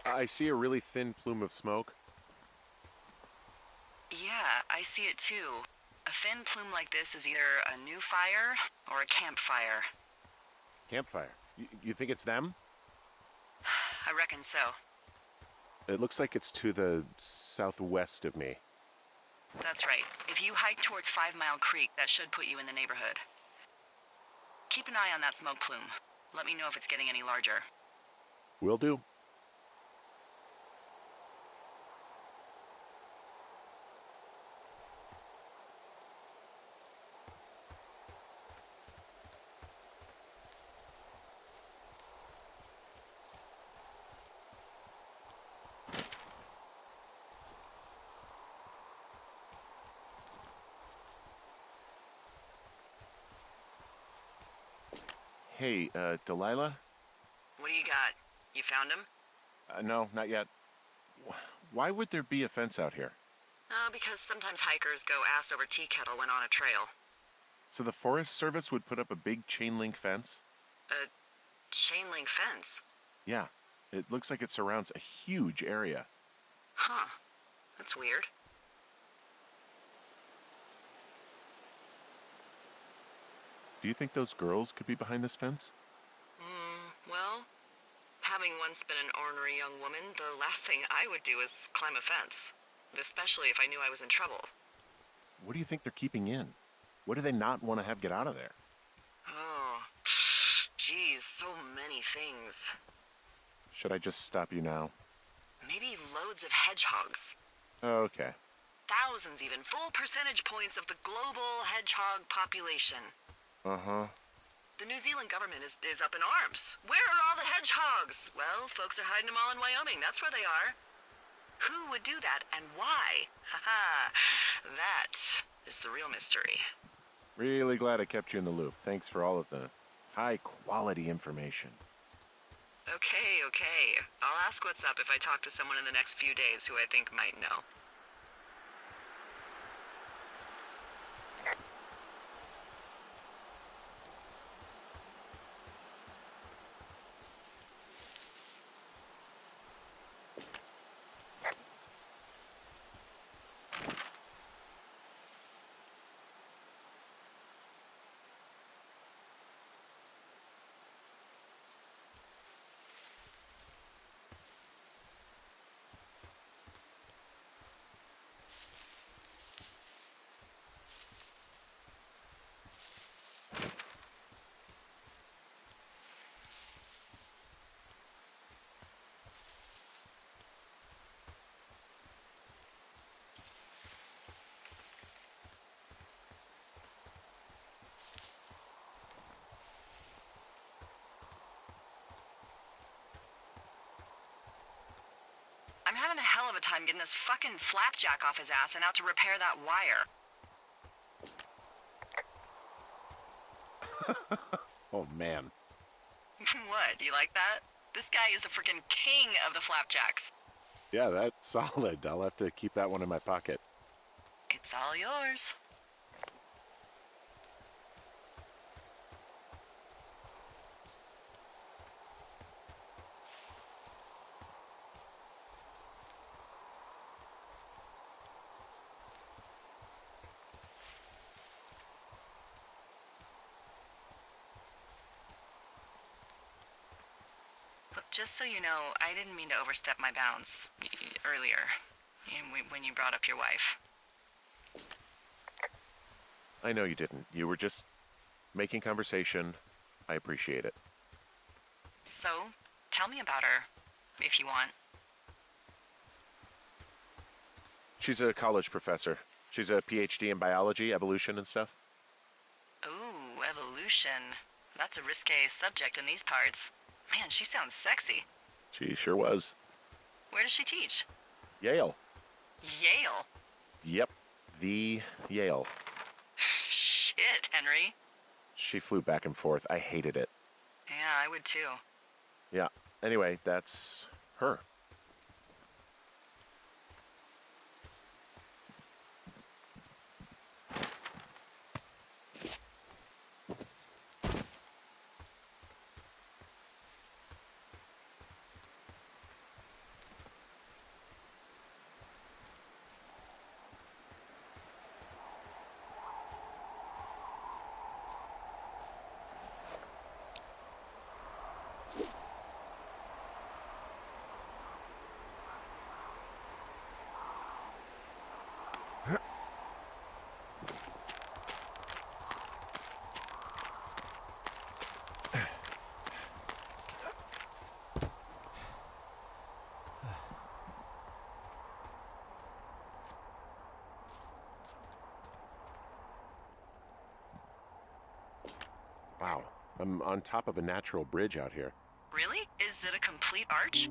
I see a really thin plume of smoke. Yeah, I see it too. A thin plume like this is either a new fire or a campfire. Campfire. You think it's them? I reckon so. It looks like it's to the southwest of me. That's right. If you hike towards 5 Mile Creek, that should put you in the neighborhood. Keep an eye on that smoke plume. Let me know if it's getting any larger. Will do. Hey, Delilah? What do you got? You found him? No, not yet. Why would there be a fence out here? Because sometimes hikers go ass over tea kettle when on a trail. So the Forest Service would put up a big chain link fence? A chain link fence? Yeah. It looks like it surrounds a huge area. Huh. That's weird. Do you think those girls could be behind this fence? Well, having once been an ornery young woman, the last thing I would do is climb a fence. Especially if I knew I was in trouble. What do you think they're keeping in? What do they not want to have get out of there? Oh, geez, so many things. Should I just stop you now? Maybe loads of hedgehogs. Okay. Thousands even, full percentage points of the global hedgehog population. Uh-huh. The New Zealand government is up in arms. Where are all the hedgehogs? Well, folks are hiding them all in Wyoming. That's where they are. Who would do that and why? Haha, that is the real mystery. Really glad I kept you in the loop. Thanks for all of the high-quality information. Okay. I'll ask what's up if I talk to someone in the next few days who I think might know. I'm having a hell of a time getting this fucking flapjack off his ass and out to repair that wire. Oh, man. What, you like that? This guy is the freaking king of the flapjacks. Yeah, that's solid. I'll have to keep that one in my pocket. It's all yours. Look, just so you know, I didn't mean to overstep my bounds earlier when you brought up your wife. I know you didn't. You were just making conversation. I appreciate it. So, tell me about her, if you want. She's a college professor. She's a PhD in biology, evolution, and stuff. Ooh, evolution. That's a risque subject in these parts. Man, she sounds sexy. She sure was. Where does she teach? Yale. Yale? Yep, the Yale. Shit, Henry. She flew back and forth. I hated it. Yeah, I would too. Yeah, anyway, that's her. Wow, I'm on top of a natural bridge out here. Really? Is it a complete arch?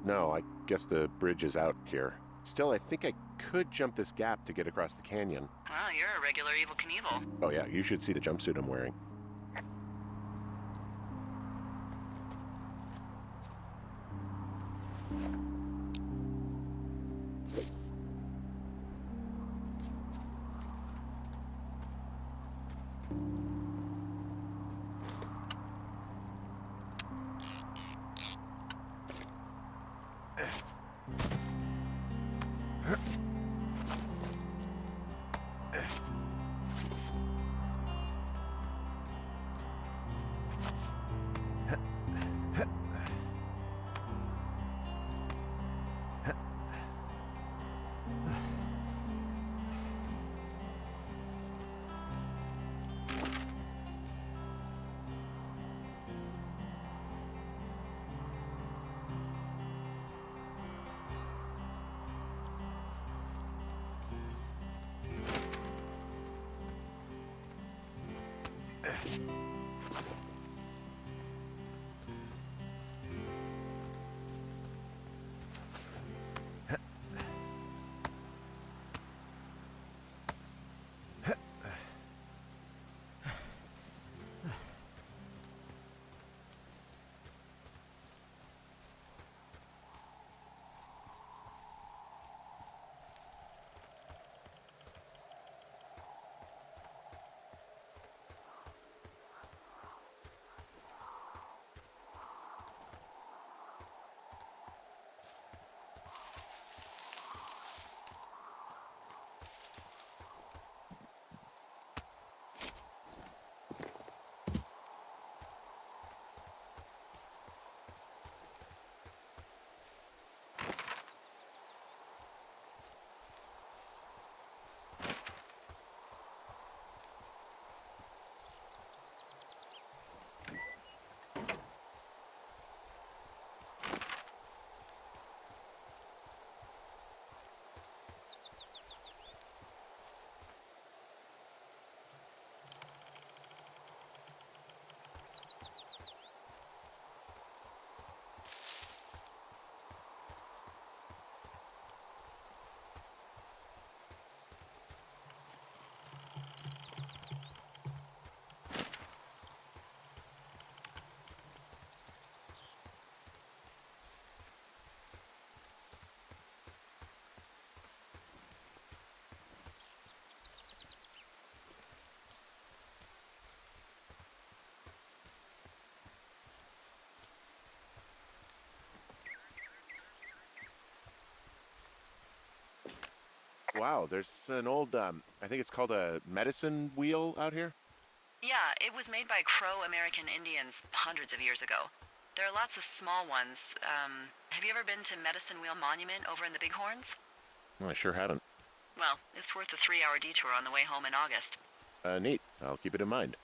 No, I guess the bridge is out here. Still, I think I could jump this gap to get across the canyon. Well, you're a regular Evel Knievel. Oh yeah, you should see the jumpsuit I'm wearing. Wow, there's an old, I think it's called a medicine wheel out here. Yeah, it was made by Crow American Indians hundreds of years ago. There are lots of small ones. Have you ever been to Medicine Wheel Monument over in the Bighorns? I sure haven't. Well, it's worth a 3-hour detour on the way home in August. Neat. I'll keep it in mind.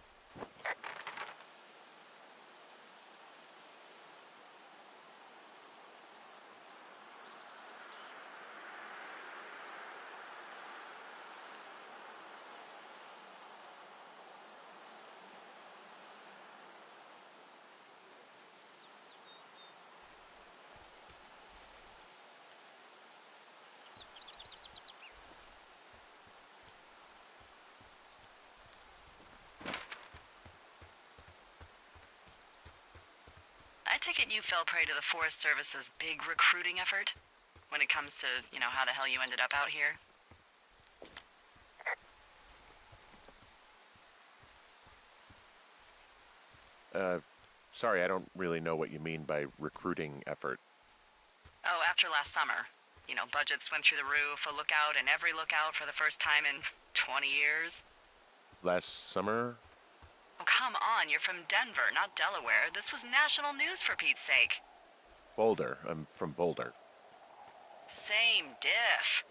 I take it you fell prey to the Forest Service's big recruiting effort? When it comes to, how the hell you ended up out here? Sorry, I don't really know what you mean by recruiting effort. Oh, after last summer. Budgets went through the roof, a lookout in every lookout for the first time in 20 years. Last summer? Oh, come on, you're from Denver, not Delaware. This was national news for Pete's sake. Boulder. I'm from Boulder. Same diff.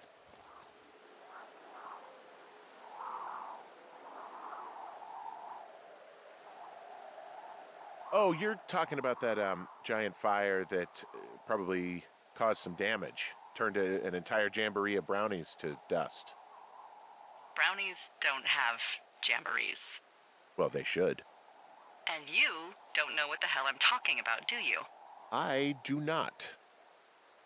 Oh, you're talking about that giant fire that probably caused some damage, turned an entire jamboree of brownies to dust. Brownies don't have jamborees. Well, they should. And you don't know what the hell I'm talking about, do you? I do not.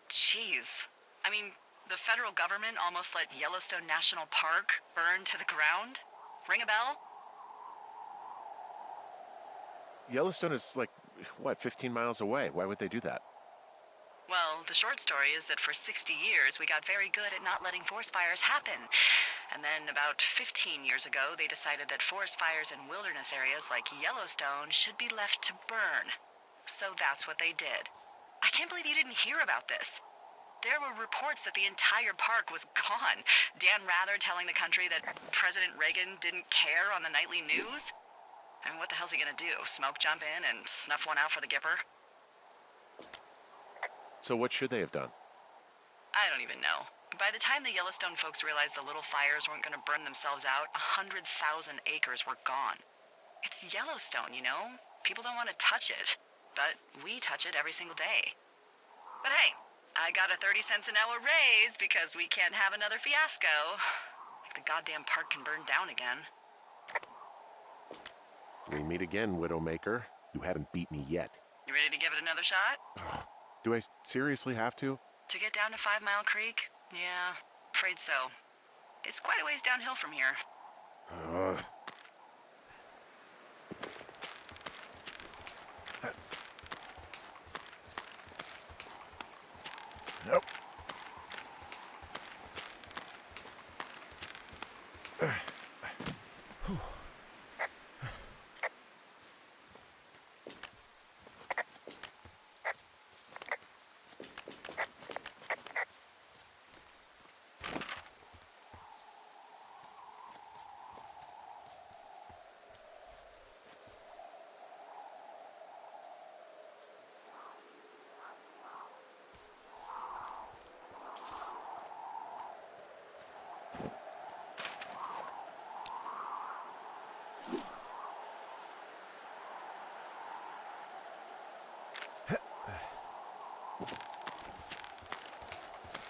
Jeez. I mean, the federal government almost let Yellowstone National Park burn to the ground? Ring a bell? Yellowstone is like, what, 15 miles away? Why would they do that? Well, the short story is that for 60 years, we got very good at not letting forest fires happen. And then about 15 years ago, they decided that forest fires in wilderness areas like Yellowstone should be left to burn. So that's what they did. I can't believe you didn't hear about this. There were reports that the entire park was gone. Dan Rather telling the country that President Reagan didn't care on the nightly news. I mean, what the hell's he gonna do? Smoke jump in and snuff one out for the Gipper? So what should they have done? I don't even know. By the time the Yellowstone folks realized the little fires weren't gonna burn themselves out, 100,000 acres were gone. It's Yellowstone, you know? People don't want to touch it. But we touch it every single day. But hey, I got a 30 cents an hour raise because we can't have another fiasco. Like the goddamn park can burn down again. We meet again, Widowmaker. You haven't beat me yet. You ready to give it another shot? Do I seriously have to? To get down to 5 Mile Creek? Yeah, afraid so. It's quite a ways downhill from here. Nope.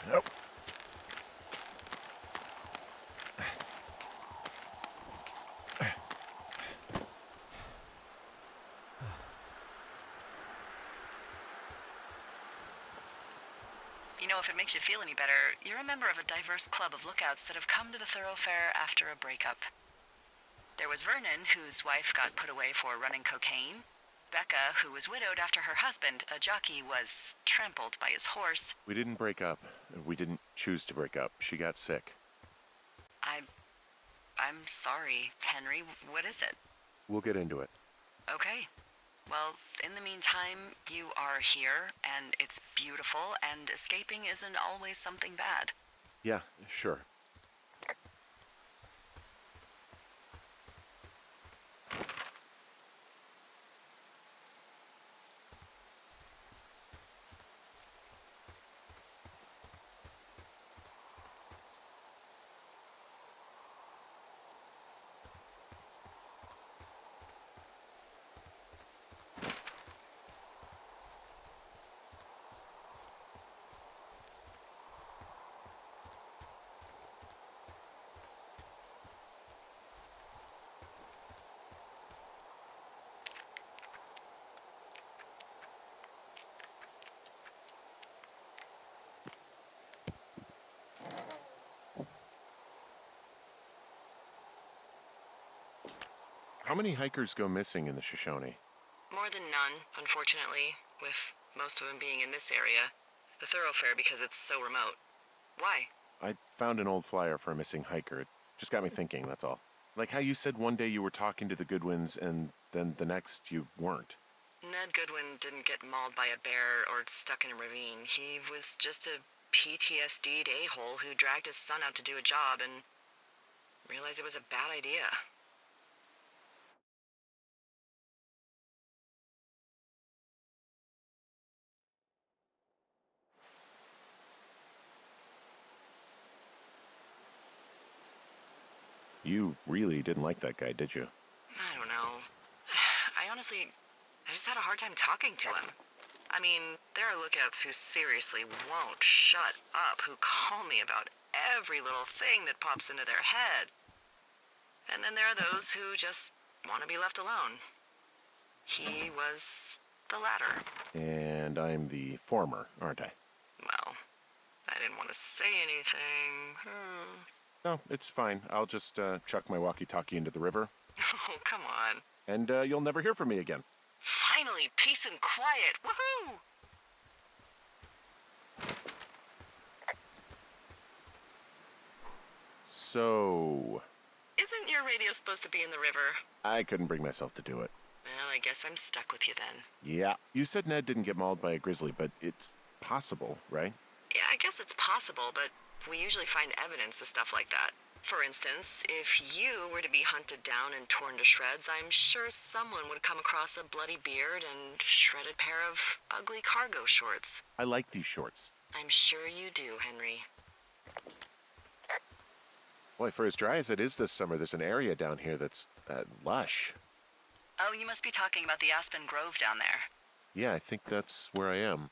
Nope. You know, if it makes you feel any better, you're a member of a diverse club of lookouts that have come to the thoroughfare after a breakup. There was Vernon, whose wife got put away for running cocaine. Becca, who was widowed after her husband, a jockey, was trampled by his horse. We didn't break up. We didn't choose to break up. She got sick. I'm sorry, Henry. What is it? We'll get into it. Okay. Well, in the meantime, you are here, and it's beautiful, and escaping isn't always something bad. Yeah, sure. How many hikers go missing in the Shoshone? More than none, unfortunately, with most of them being in this area. The thoroughfare because it's so remote. Why? I found an old flyer for a missing hiker. It just got me thinking, that's all. Like how you said one day you were talking to the Goodwins and then the next you weren't. Ned Goodwin didn't get mauled by a bear or stuck in a ravine. He was just a PTSD'd a-hole who dragged his son out to do a job and realized it was a bad idea. You really didn't like that guy, did you? I don't know. I just had a hard time talking to him. I mean, there are lookouts who seriously won't shut up, who call me about every little thing that pops into their head. And then there are those who just want to be left alone. He was the latter. And I'm the former, aren't I? Well, I didn't want to say anything. No, it's fine. I'll just chuck my walkie-talkie into the river. Oh, come on. And you'll never hear from me again. Finally, peace and quiet. Woohoo! So... Isn't your radio supposed to be in the river? I couldn't bring myself to do it. Well, I guess I'm stuck with you then. Yeah. You said Ned didn't get mauled by a grizzly, but it's possible, right? Yeah, I guess it's possible, but we usually find evidence of stuff like that. For instance, if you were to be hunted down and torn to shreds, I'm sure someone would come across a bloody beard and shredded pair of ugly cargo shorts. I like these shorts. I'm sure you do, Henry. Boy, for as dry as it is this summer, there's an area down here that's lush. Oh, you must be talking about the Aspen Grove down there. Yeah, I think that's where I am.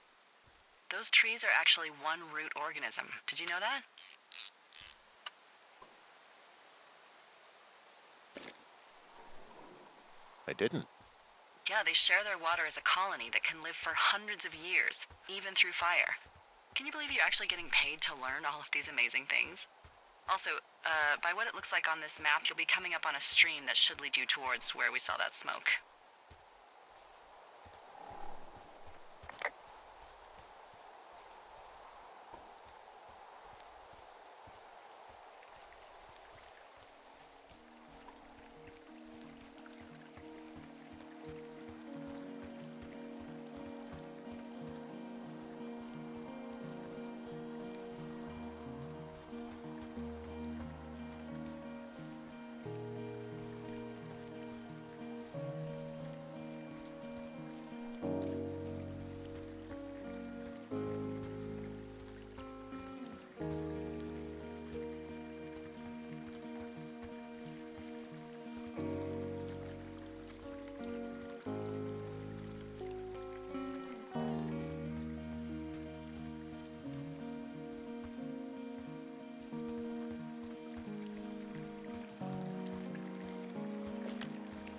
Those trees are actually one root organism. Did you know that? I didn't. Yeah, they share their water as a colony that can live for hundreds of years, even through fire. Can you believe you're actually getting paid to learn all of these amazing things? Also, by what it looks like on this map, you'll be coming up on a stream that should lead you towards where we saw that smoke.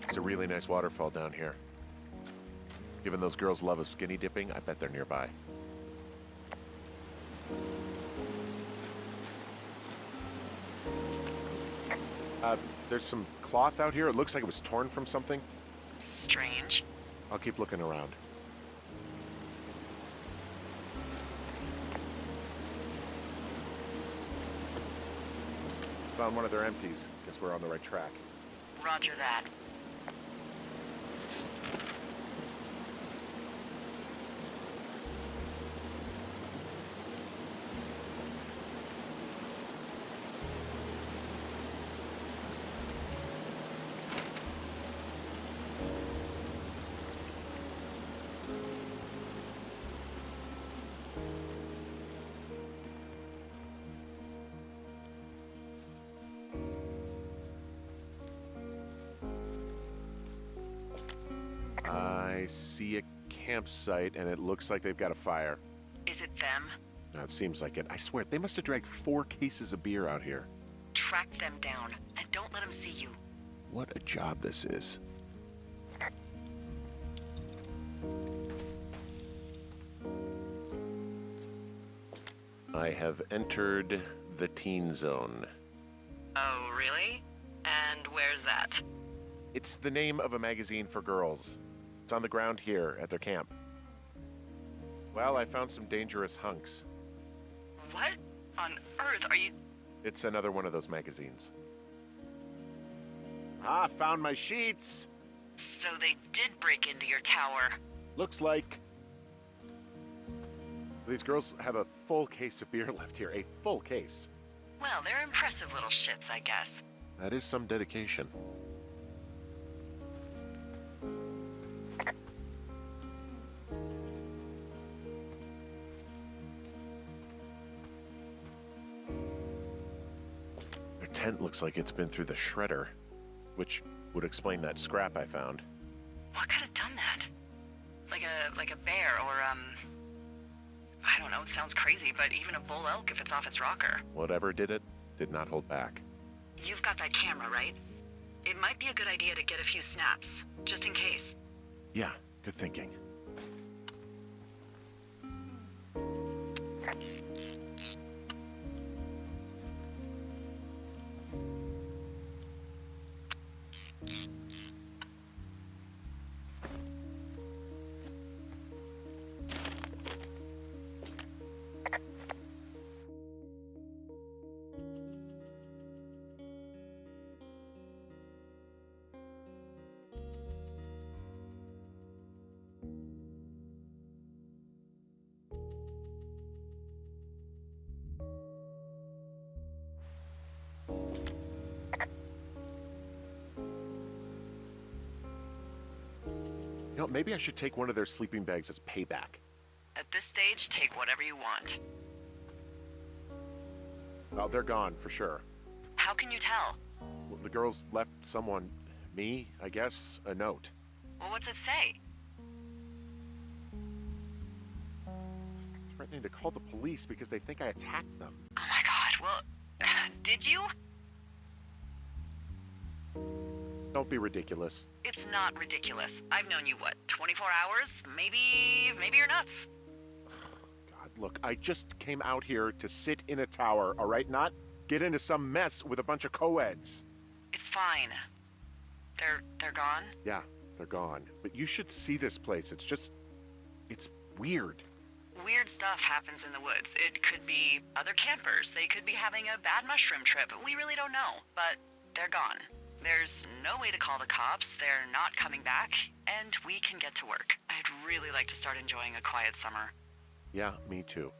It's a really nice waterfall down here. Given those girls love a skinny dipping, I bet they're nearby. There's some cloth out here. It looks like it was torn from something. Strange. I'll keep looking around. Found one of their empties. Guess we're on the right track. Roger that. I see a campsite, and it looks like they've got a fire. Is it them? It seems like it. I swear, they must have dragged 4 cases of beer out here. Track them down, and don't let them see you. What a job this is. I have entered the teen zone. Oh, really? And where's that? It's the name of a magazine for girls. It's on the ground here at their camp. Well, I found some dangerous hunks. What on earth are you... It's another one of those magazines. Ah, found my sheets! So they did break into your tower. Looks like... These girls have a full case of beer left here. A full case. Well, they're impressive little shits, I guess. That is some dedication. Their tent looks like it's been through the shredder, which would explain that scrap I found. What could have done that? Like a bear or, I don't know, it sounds crazy, but even a bull elk if it's off its rocker. Whatever did it, did not hold back. You've got that camera, right? It might be a good idea to get a few snaps, just in case. Yeah, good thinking. You know, maybe I should take one of their sleeping bags as payback. At this stage, take whatever you want. Oh, they're gone, for sure. How can you tell? Well, the girls left someone, me, I guess, a note. Well, what's it say? Threatening to call the police because they think I attacked them. Oh my god, well, did you? Don't be ridiculous. It's not ridiculous. I've known you, what, 24 hours? Maybe you're nuts. God, look, I just came out here to sit in a tower, all right? Not get into some mess with a bunch of co-eds. It's fine. They're gone? Yeah, they're gone. But you should see this place. It's weird. Weird stuff happens in the woods. It could be other campers. They could be having a bad mushroom trip. We really don't know, but they're gone. There's no way to call the cops. They're not coming back, and we can get to work. I'd really like to start enjoying a quiet summer. Yeah, me too.